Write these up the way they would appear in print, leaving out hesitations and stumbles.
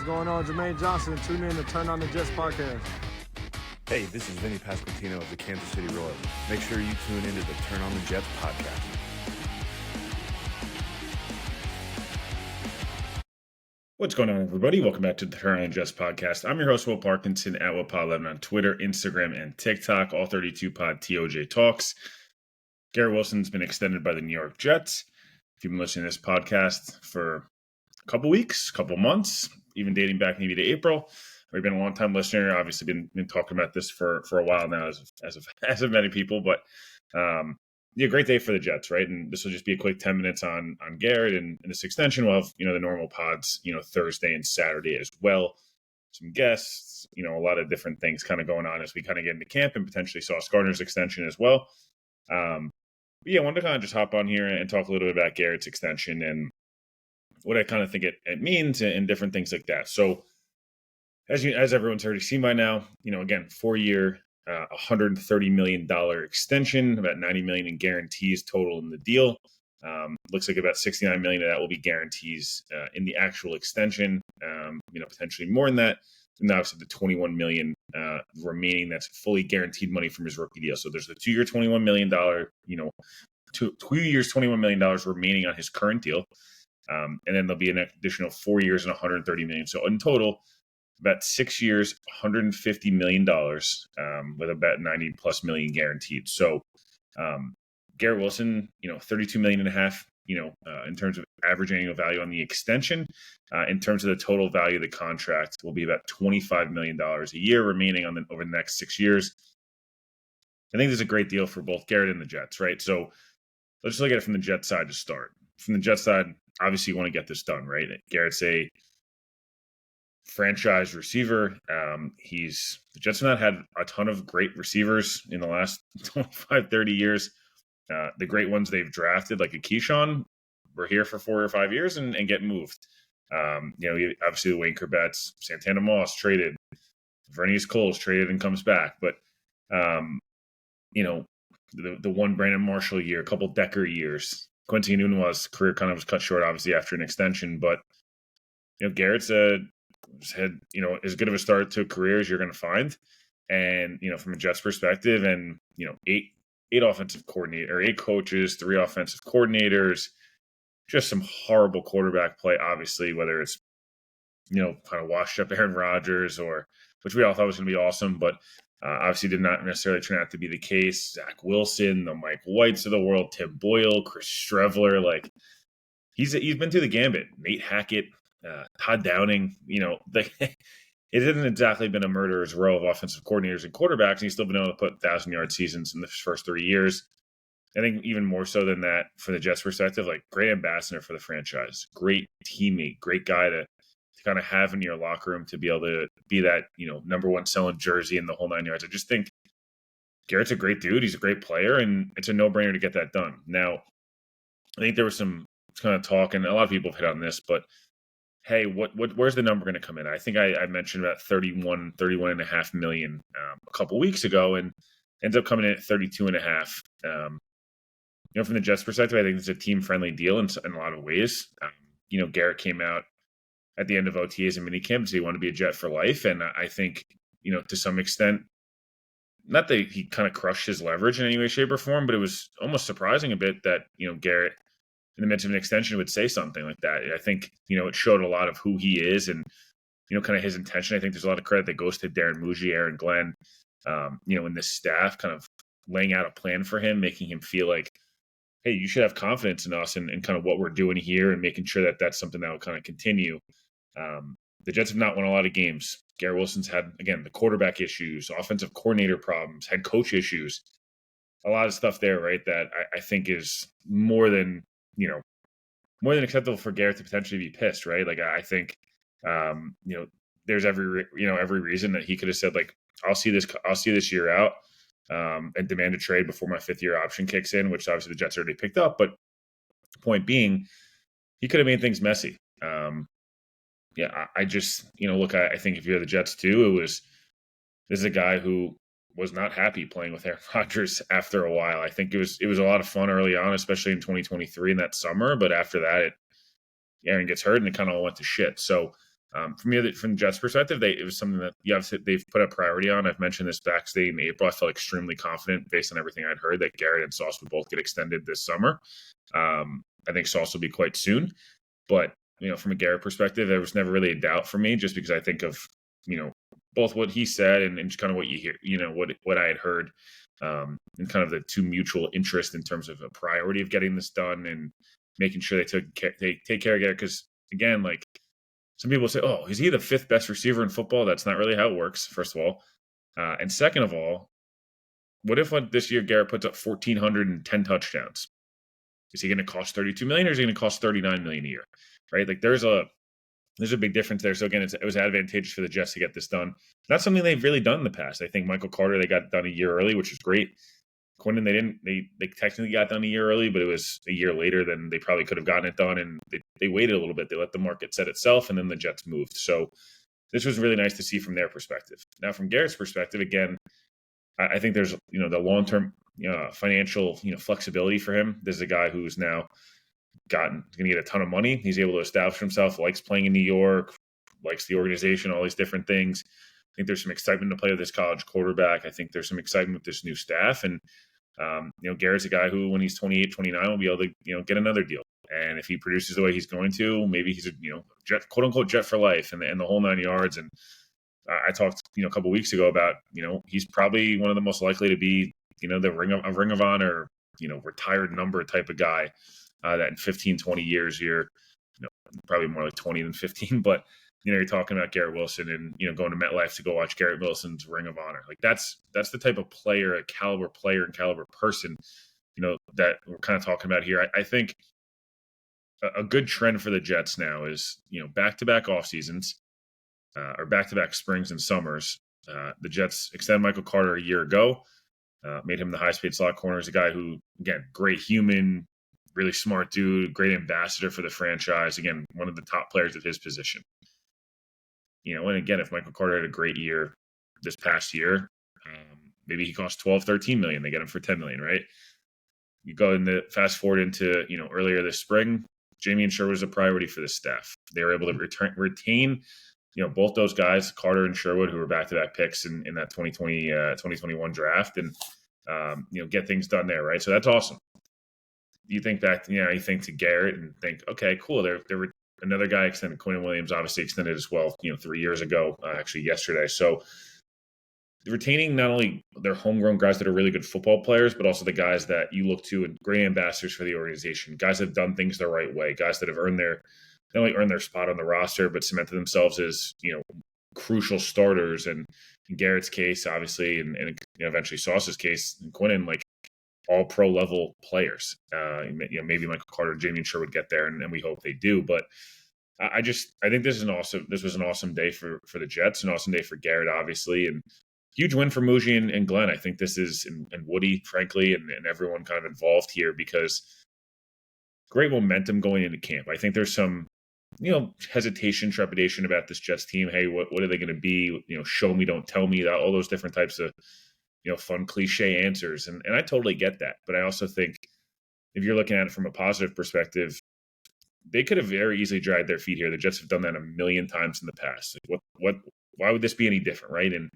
going on? Jermaine Johnson. Tune in to Turn on the Jets podcast. Hey, this is Vinny Pasquantino of the Kansas City Royals. Make sure you tune into the Turn on the Jets podcast. What's going on, everybody? Welcome back to the Turn on the Jets podcast. I'm your host, Will Parkinson, at WillPod11 on Twitter, Instagram, and TikTok. All 32 pod TOJ talks. Garrett Wilson's been extended by the New York Jets. If you've been listening to this podcast for a couple weeks, couple months, even dating back maybe to April, we've been a long time listener. Obviously, been talking about this for a while now, as of many people. But great day for the Jets, right? And this will just be a quick 10 minutes on Garrett and this extension. We'll have the normal pods, Thursday and Saturday as well. Some guests, a lot of different things kind of going on as we kind of get into camp and potentially Sauce Gardner's extension as well. I wanted to kind of just hop on here and talk a little bit about Garrett's extension and what I kind of think it means and different things like that. So as everyone's already seen by now, again, 4-year, $130 million extension, about $90 million in guarantees total in the deal. Looks like about $69 million of that will be guarantees in the actual extension. Potentially more than that. And obviously the $21 million remaining, that's fully guaranteed money from his rookie deal. So there's the 2-year $21 million, 2 years $21 million remaining on his current deal. And then there'll be an additional 4 years and $130 million. So in total, about 6 years, $150 million, with about 90 plus million guaranteed. So Garrett Wilson, $32 million and a half, in terms of average annual value on the extension. In terms of the total value of the contract, will be about $25 million a year remaining over the next 6 years. I think this is a great deal for both Garrett and the Jets, right? So let's look at it from the Jets side to start. From the Jets side, obviously you want to get this done, right? Garrett's a franchise receiver. The Jets have not had a ton of great receivers in the last 25, 30 years. The great ones they've drafted, like a Keyshawn, were here for 4 or 5 years and get moved. Obviously the Wayne Corbetts, Santana Moss traded, Vernice Cole's traded and comes back. But, the one Brandon Marshall year, a couple Decker years, Quincy Nunez's career kind of was cut short, obviously, after an extension. But, Garrett's had, as good of a start to a career as you're going to find. And, from a Jets perspective, and, eight offensive coordinator, or 8 coaches, 3 offensive coordinators, just some horrible quarterback play, obviously, whether it's, kind of washed up Aaron Rodgers, which we all thought was going to be awesome, but obviously did not necessarily turn out to be the case. Zach Wilson, the Mike Whites of the world, Tim Boyle, Chris Streveler, he's been through the gambit. Nate Hackett, Todd Downing, it hasn't exactly been a murderer's row of offensive coordinators and quarterbacks, and he's still been able to put 1,000-yard seasons in the first 3 years. I think even more so than that, from the Jets' perspective, great ambassador for the franchise, great teammate, great guy to kind of have in your locker room to be able to be that, number one selling jersey in the whole 9 yards. I just think Garrett's a great dude. He's a great player, and it's a no-brainer to get that done. Now, I think there was some kind of talk, and a lot of people have hit on this, but hey, where's the number going to come in? I think I mentioned about 31.5 million a couple weeks ago, and ends up coming in at 32.5. From the Jets' perspective, I think it's a team-friendly deal in a lot of ways. Garrett came out at the end of OTAs and minicamp and said he wanted to be a Jet for life, and I think, to some extent, not that he kind of crushed his leverage in any way, shape, or form, but it was almost surprising a bit that, Garrett, in the midst of an extension, would say something like that. I think, it showed a lot of who he is and, kind of his intention. I think there's a lot of credit that goes to Darren Muji, Aaron Glenn, and this staff kind of laying out a plan for him, making him feel like, hey, you should have confidence in us and kind of what we're doing here and making sure that that's something that will kind of continue. The Jets have not won a lot of games. Garrett Wilson's had, again, the quarterback issues, offensive coordinator problems, head coach issues, a lot of stuff there, right, that I think is more than acceptable for Garrett to potentially be pissed, right? I think, there's every reason that he could have said, I'll see this year out, and demand a trade before my 5th-year option kicks in, which obviously the Jets already picked up. But point being, he could have made things messy. I just, I think if you're the Jets too, this is a guy who was not happy playing with Aaron Rodgers after a while. I think it was a lot of fun early on, especially in 2023 in that summer. But after that, Aaron gets hurt and it kind of all went to shit. So From the Jets' perspective, it was something that they've put a priority on. I've mentioned this backstage in April. I felt extremely confident based on everything I'd heard that Garrett and Sauce would both get extended this summer. I think Sauce will be quite soon, but from a Garrett perspective, there was never really a doubt for me, just because I think of both what he said and just kind of what you hear, what I had heard, and kind of the two mutual interest in terms of a priority of getting this done and making sure they take care of Garrett. Because again, like, some people say, oh, is he the fifth best receiver in football? That's not really how it works, first of all. And second of all, what if this year Garrett puts up 1,410 touchdowns? Is he going to cost $32 million or is he going to cost $39 million a year? Right? Like, there's a big difference there. So again, it was advantageous for the Jets to get this done. Not something they've really done in the past. I think Michael Carter, they got done a year early, which is great. Quinnen, they technically got done a year early, but it was a year later than they probably could have gotten it done. And they waited a little bit. They let the market set itself, and then the Jets moved. So this was really nice to see from their perspective. Now, from Garrett's perspective, again, I think there's, the long-term financial, flexibility for him. This is a guy who's now going to get a ton of money. He's able to establish himself, likes playing in New York, likes the organization, all these different things. I think there's some excitement to play with this college quarterback. I think there's some excitement with this new staff. And, Garrett's a guy who, when he's 28, 29, will be able to, get another deal. And if he produces the way he's going to, maybe he's a, jet, quote unquote, jet for life and the whole 9 yards. And I talked, a couple of weeks ago about, he's probably one of the most likely to be, the Ring of Honor, retired number type of guy that in 15, 20 years you're, probably more like 20 than 15, but you're talking about Garrett Wilson and, going to MetLife to go watch Garrett Wilson's Ring of Honor. Like, that's the type of player, a caliber player and caliber person, that we're kind of talking about here. I think a good trend for the Jets now is, back-to-back off seasons, or back-to-back springs and summers. The Jets extended Michael Carter a year ago, made him the highest-paid slot corner. He's a guy who, again, great human, really smart dude, great ambassador for the franchise. Again, one of the top players at his position. And again, if Michael Carter had a great year this past year, maybe he costs 12, 13 million. They get him for 10 million, right? You go in the fast forward into, earlier this spring, Jamie and Sherwood was a priority for the staff. They were able to retain, both those guys, Carter and Sherwood, who were back-to-back picks in that 2021 draft, and, get things done there, right? So that's awesome. You think back, you think to Garrett and think, okay, cool. There were another guy extended. Quinnen Williams obviously extended as well, 3 years ago, actually yesterday. So retaining not only their homegrown guys that are really good football players, but also the guys that you look to and great ambassadors for the organization, guys that have done things the right way, guys that have not only earned their spot on the roster, but cemented themselves as, crucial starters. And in Garrett's case, obviously, and eventually Sauce's case, and Quinnen, like, all pro level players. Maybe Michael Carter, Jamie and Sherwood get there, and we hope they do. But I think this was an awesome day for the Jets, an awesome day for Garrett, obviously, and huge win for Muji and Glenn. I think this is, and Woody, frankly, and everyone kind of involved here, because great momentum going into camp. I think there's some, hesitation, trepidation about this Jets team. Hey, what are they going to be? Show me, don't tell me, all those different types of, fun cliche answers. And I totally get that. But I also think if you're looking at it from a positive perspective, they could have very easily dragged their feet here. The Jets have done that a million times in the past. Like, why would this be any different, right? And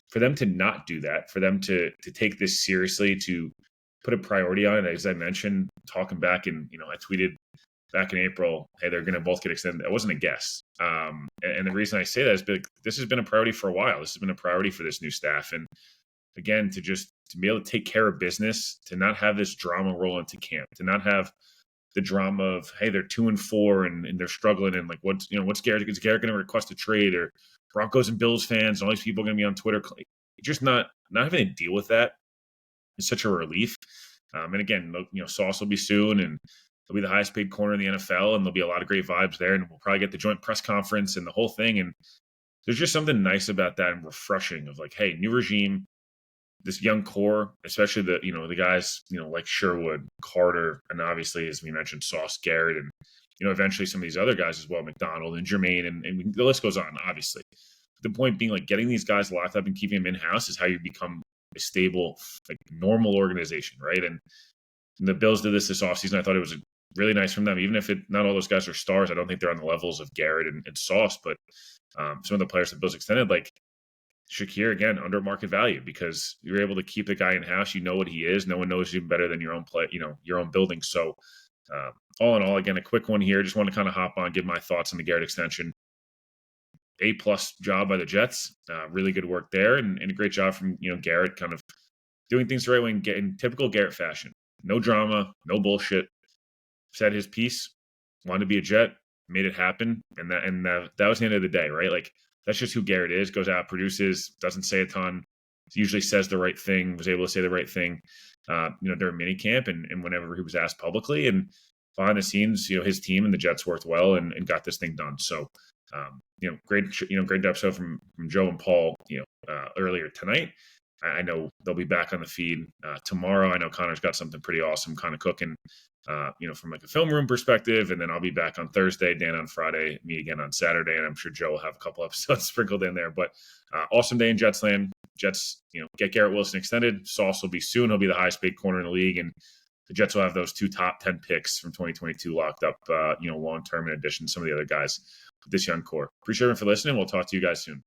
for them to not do that, for them to take this seriously, to put a priority on it, as I mentioned, talking back and, I tweeted back in April, hey, they're going to both get extended. That wasn't a guess. And the reason I say that is because this has been a priority for a while. This has been a priority for this new staff. And again, to be able to take care of business, to not have this drama roll into camp, to not have the drama of, hey, they're 2-4 and they're struggling, and like, what's Garrett? Is Garrett going to request a trade, or Broncos and Bills fans and all these people are going to be on Twitter? Just not having to deal with that is such a relief. And again, Sauce will be soon, and he'll be the highest paid corner in the NFL, and there'll be a lot of great vibes there, and we'll probably get the joint press conference and the whole thing. And there's just something nice about that and refreshing of, like, hey, new regime, this young core, especially the guys, like Sherwood, Carter, and obviously, as we mentioned, Sauce, Garrett, and, eventually some of these other guys as well, McDonald and Jermaine, and the list goes on, obviously. The point being, like, getting these guys locked up and keeping them in-house is how you become a stable, like, normal organization, right? And the Bills did this offseason. I thought it was really nice from them. Even if not all those guys are stars, I don't think they're on the levels of Garrett and Sauce, but some of the players that Bills extended, like Shakir, again, under market value because you're able to keep the guy in house. You know what he is. No one knows you better than your own play, your own building. So all in all, again, a quick one here. Just want to kind of hop on, give my thoughts on the Garrett extension. A+ job by the Jets. Really good work there, and a great job from Garrett, kind of doing things the right way in typical Garrett fashion. No drama, no bullshit. Said his piece. Wanted to be a Jet, made it happen, and that was the end of the day, right? Like that's just who Garrett is. Goes out, produces, doesn't say a ton. Usually says the right thing. Was able to say the right thing. During minicamp and whenever he was asked publicly, and behind the scenes, his team and the Jets worked well and got this thing done. So. Great episode from Joe and Paul, earlier tonight. I know they'll be back on the feed tomorrow. I know Connor's got something pretty awesome kind of cooking, from like a film room perspective. And then I'll be back on Thursday, Dan on Friday, me again on Saturday. And I'm sure Joe will have a couple episodes sprinkled in there, but awesome day in Jets land. Jets, get Garrett Wilson extended. Sauce will be soon. He'll be the highest paid corner in the league. And the Jets will have those 2 top 10 picks from 2022 locked up, long-term in addition to some of the other guys with this young core. Appreciate everyone for listening. We'll talk to you guys soon.